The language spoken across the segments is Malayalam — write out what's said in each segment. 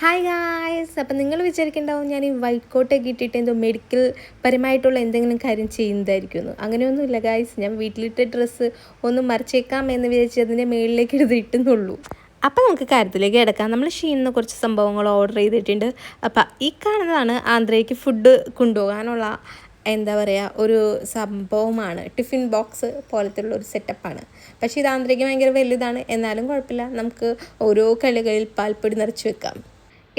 ഹായ് ഗായ്സ്, അപ്പം നിങ്ങൾ വിചാരിക്കുന്നുണ്ടാവും ഞാൻ ഈ വൈറ്റ് കോട്ടൊക്കെ ഇട്ടിട്ട് എന്തോ മെഡിക്കൽ പരമായിട്ടുള്ള എന്തെങ്കിലും കാര്യം ചെയ്യുന്നതായിരിക്കുമെന്ന്. അങ്ങനെയൊന്നുമില്ല ഗായ്സ്. ഞാൻ വീട്ടിലിട്ട ഡ്രസ്സ് ഒന്ന് മറിച്ചേക്കാം എന്ന് വിചാരിച്ച് അതിൻ്റെ മുകളിലേക്ക് എടുത്ത് ഇട്ടുന്നുള്ളൂ. അപ്പം നമുക്ക് കാര്യത്തിലേക്ക് കിടക്കാം. നമ്മൾ ഷീനിന്ന് കുറച്ച് സംഭവങ്ങൾ ഓർഡർ ചെയ്തിട്ടുണ്ട്. അപ്പം ഈ കാണുന്നതാണ് ആന്ധ്രയ്ക്ക് ഫുഡ് കൊണ്ടുപോകാനുള്ള എന്താ പറയുക ഒരു സംഭവമാണ്. ടിഫിൻ ബോക്സ് പോലത്തുള്ള ഒരു സെറ്റപ്പാണ്. പക്ഷേ ഇത് ആന്ധ്രയ്ക്ക് ഭയങ്കര വലുതാണ്. എന്നാലും കുഴപ്പമില്ല, നമുക്ക് ഓരോ കളികളിൽ പാൽപ്പൊടി നിറച്ച് വെക്കാം.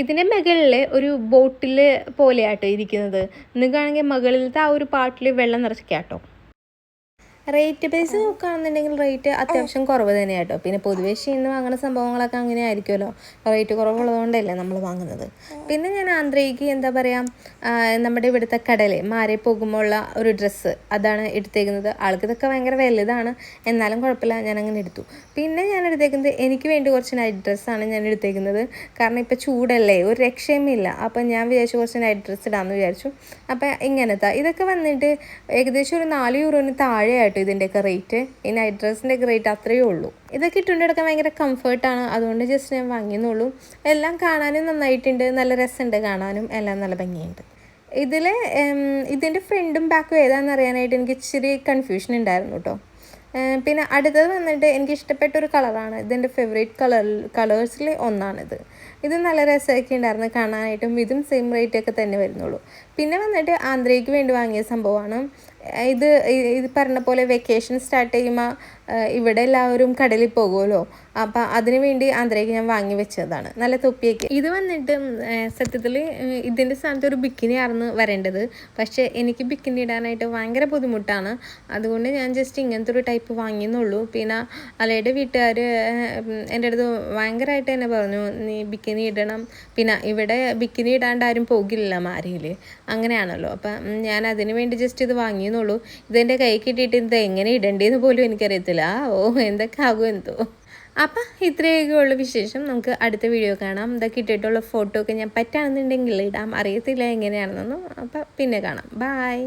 ഇതിൻ്റെ മുകളിൽ ഒരു ബോട്ടിൽ പോലെയാട്ടോ ഇരിക്കുന്നത്. നിങ്ങൾക്കാണെങ്കിൽ മുകളിലത്തെ ആ ഒരു പാട്ടിൽ വെള്ളം നിറയ്ക്കാട്ടോ. റേറ്റ് ബേസ് നോക്കുകയാണെന്നുണ്ടെങ്കിൽ റേറ്റ് അത്യാവശ്യം കുറവ് തന്നെയാണ് കേട്ടോ. പിന്നെ പൊതുവേ ഷീന്ന് വാങ്ങുന്ന സംഭവങ്ങളൊക്കെ അങ്ങനെ ആയിരിക്കുമല്ലോ, റേറ്റ് കുറവുള്ളതുകൊണ്ടല്ലേ നമ്മൾ വാങ്ങുന്നത്. പിന്നെ ഞാൻ ആന്ധ്രയ്ക്ക് എന്താ പറയുക, നമ്മുടെ ഇവിടുത്തെ കടയിൽ മാറി പോകുമ്പോൾ ഉള്ള ഒരു ഡ്രസ്സ് അതാണ് എടുത്തേക്കുന്നത്. ആൾക്ക് ഇതൊക്കെ ഭയങ്കര വലുതാണ്, എന്നാലും കുഴപ്പമില്ല, ഞാൻ അങ്ങനെ എടുത്തു. പിന്നെ ഞാൻ എടുത്തേക്കുന്നത് എനിക്ക് വേണ്ടി കുറച്ച് നൈറ്റ് ഡ്രസ്സാണ് ഞാൻ എടുത്തേക്കുന്നത്. കാരണം ഇപ്പോൾ ചൂടല്ലേ, ഒരു രക്ഷയുമില്ല. അപ്പം ഞാൻ വിചാരിച്ചു കുറച്ച് നൈറ്റ് ഡ്രസ്സ് ഇടാമെന്ന് വിചാരിച്ചു. അപ്പം ഇങ്ങനത്തെ ഇതൊക്കെ വന്നിട്ട് ഏകദേശം ഒരു 4 യൂറോന് താഴെയായിട്ട് ഇതിൻ്റെയൊക്കെ റേറ്റ്. ഈ നൈറ്റ് ഡ്രസ്സിൻ്റെയൊക്കെ റേറ്റ് അത്രയേ ഉള്ളൂ. ഇതൊക്കെ ഇട്ടുകൊണ്ടെടുക്കാൻ ഭയങ്കര കംഫർട്ടാണ്, അതുകൊണ്ട് ജസ്റ്റ് ഞാൻ വാങ്ങിയെന്നുള്ളൂ. എല്ലാം കാണാനും നന്നായിട്ടുണ്ട്, നല്ല രസമുണ്ട് കാണാനും, എല്ലാം നല്ല ഭംഗിയുണ്ട്. ഇതിൻ്റെ ഫ്രണ്ടും ബാക്കും ഏതാണെന്ന് അറിയാനായിട്ട് എനിക്ക് ഇച്ചിരി കൺഫ്യൂഷൻ ഉണ്ടായിരുന്നു കേട്ടോ. പിന്നെ അടുത്തത് വന്നിട്ട് എനിക്ക് ഇഷ്ടപ്പെട്ടൊരു കളറാണ്, ഇതെൻ്റെ ഫേവറേറ്റ് കളേഴ്സിൽ ഒന്നാണിത്. ഇത് നല്ല രസമൊക്കെ ഉണ്ടായിരുന്നു കാണാനായിട്ടും. ഇതും സെയിം റേറ്റൊക്കെ തന്നെ വരുന്നുള്ളൂ. പിന്നെ വന്നിട്ട് ആന്ധ്രയ്ക്ക് വേണ്ടി വാങ്ങിയ സംഭവമാണ് ഇത് പറഞ്ഞ പോലെ വെക്കേഷൻ സ്റ്റാർട്ട് ചെയ്യുമ്പോൾ ഇവിടെ എല്ലാവരും കടലിൽ പോകുമല്ലോ, അപ്പം അതിന് വേണ്ടി ആന്ധ്രയ്ക്ക് ഞാൻ വാങ്ങി വെച്ചതാണ്. നല്ല തൊപ്പിയൊക്കെ. ഇത് വന്നിട്ട് സത്യത്തിൽ ഇതിൻ്റെ സ്ഥാനത്ത് ഒരു ബിക്കിനി ആയിരുന്നു വരേണ്ടത്. പക്ഷേ എനിക്ക് ബിക്കിനി ഇടാനായിട്ട് ഭയങ്കര ബുദ്ധിമുട്ടാണ്, അതുകൊണ്ട് ഞാൻ ജസ്റ്റ് ഇങ്ങനത്തെ ഒരു ടൈപ്പ് വാങ്ങിയെന്നുള്ളൂ. പിന്നെ അലയുടെ വീട്ടുകാർ എൻ്റെ അടുത്ത് ഭയങ്കരമായിട്ട് തന്നെ പറഞ്ഞു, നീ ബിക്കിനി ഇടണം. പിന്നെ ഇവിടെ ബിക്കിനി ഇടാണ്ട് ആരും പോകില്ല മാരിയിൽ, അങ്ങനെയാണല്ലോ. അപ്പം ഞാൻ അതിന് വേണ്ടി ജസ്റ്റ് ഇത് വാങ്ങിയെന്നുള്ളൂ. ഇതെൻ്റെ കൈ കിട്ടിയിട്ട് ഇത് എങ്ങനെ ഇടേണ്ടതെന്ന് പോലും എനിക്കറിയത്തില്ല. എന്തൊക്കെ ആകും എന്തോ. അപ്പം ഇത്രയൊക്കെ ഉള്ള വിശേഷം. നമുക്ക് അടുത്ത വീഡിയോ കാണാം. ഇതൊക്കെ ഇട്ടിട്ടുള്ള ഫോട്ടോ ഒക്കെ ഞാൻ പറ്റുകയാണെന്നുണ്ടെങ്കിൽ ഇടാം, അറിയത്തില്ല എങ്ങനെയാണെന്നൊന്നും. അപ്പം പിന്നെ കാണാം. ബായ്.